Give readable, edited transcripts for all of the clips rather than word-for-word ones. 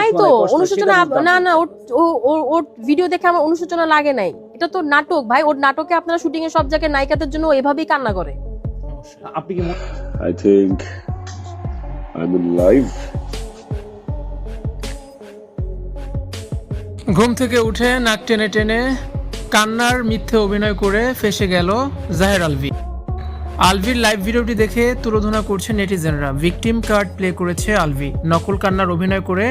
নাই তো অনুশোচনা, না না ওর ভিডিও দেখে আমার অনুশোচনা লাগে নাই। এটা তো নাটক ভাই, ওর নাটকে আপনারা শুটিং এ সব জায়গায় নায়িকাদের জন্য এভাবেই কান্না করে। আপনি কি I think I'm in live. ঘুম থেকে উঠে নাক টেনে টেনে কান্নার মিথ্যে অভিনয় করে ফেসে গেল জাহের আলভি। আলভির লাইভ ভিডিওটি দেখে তুলোধনা করছে নেটিজেনরা। ভিকটিম কার্ড প্লে করেছে আলভি। নকল কান্নার অভিনয় করে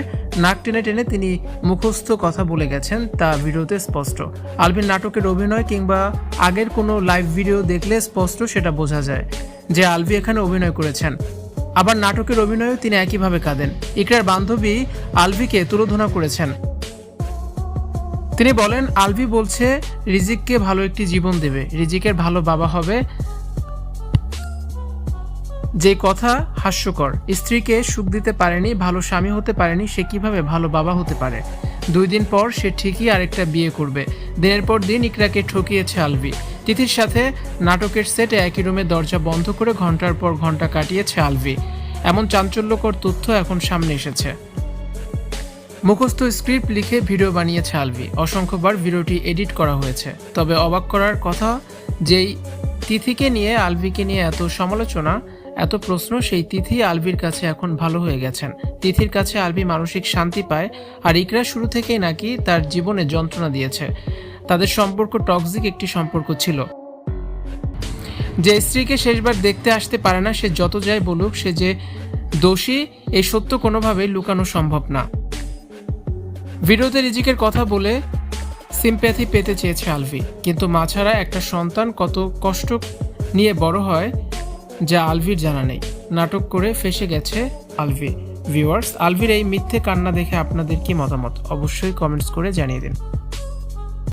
নাক টেনে টেনে তিনি মুখস্থ কথা বলে গেছেন, তা ভিডিওতে স্পষ্ট। আলভির নাটকের অভিনয় কিংবা আগের কোনো লাইভ ভিডিও দেখলে স্পষ্ট সেটা বোঝা যায় যে আলভি এখানে অভিনয় করেছেন। আবার নাটকের অভিনয়েও তিনি একইভাবে কাঁদেন। ইকরার বান্ধবী আলভিকে তুলোধনা করেছেন। তিনি বলেন, আলভি বলছে রিজিককে ভালো একটি জীবন দেবে, রিজিকের ভালো বাবা হবে। যে কথা হাস্যকর, স্ত্রীকে সুখ দিতে পারেনি, ভালো স্বামী হতে পারেনি, সে কিভাবে ভালো বাবা হতে পারে? 2 দিন পর সে ঠিকই আরেকটা বিয়ে করবে। দিনের পর দিন ইকরাকে ঠকিয়েছে আলভি। তিথির সাথে নাটকের সেটে একই রুমে দরজা বন্ধ করে ঘন্টার পর ঘন্টা কাটিয়েছে আলভি। এমন চাঞ্চল্যকর তথ্য এখন সামনে এসেছে। মুখস্থ স্ক্রিপ্ট লিখে ভিডিও বানিয়েছে আলভি। অসংখ্যবার ভিডিওটি এডিট করা হয়েছে। তবে অবাক করার কথা, যেই তিথিকে নিয়ে আলভিকে নিয়ে এত সমালোচনা, এত প্রশ্ন, সেই তিথি আলভির কাছে এখন ভালো হয়ে গেছেন। তিথির কাছে আলভি মানসিক শান্তি পায়। আর ইকরা শুরু থেকেই নাকি তার জীবনে যন্ত্রণা দিয়েছে। তাদের সম্পর্ক টক্সিক একটি সম্পর্ক ছিল। যে স্ত্রীকে শেষবার দেখতে আসতে পারে না, সে যত যাই বলুক সে যে দোষী, এই সত্য কোনোভাবেই লুকানো সম্ভব না। ভিডিওতে রিজিকের কথা বলে সিম্প্যাথি পেতে চেয়েছে আলভি, কিন্তু মা ছাড়া একটা সন্তান কত কষ্ট নিয়ে বড় হয় যা আলভির জানা নেই। নাটক করে ফেসে গেছে আলভি। ভিউয়ার্স, আলভির এই মিথ্যে কান্না দেখে আপনাদের কি মতামত অবশ্যই কমেন্টস করে জানিয়ে দিন।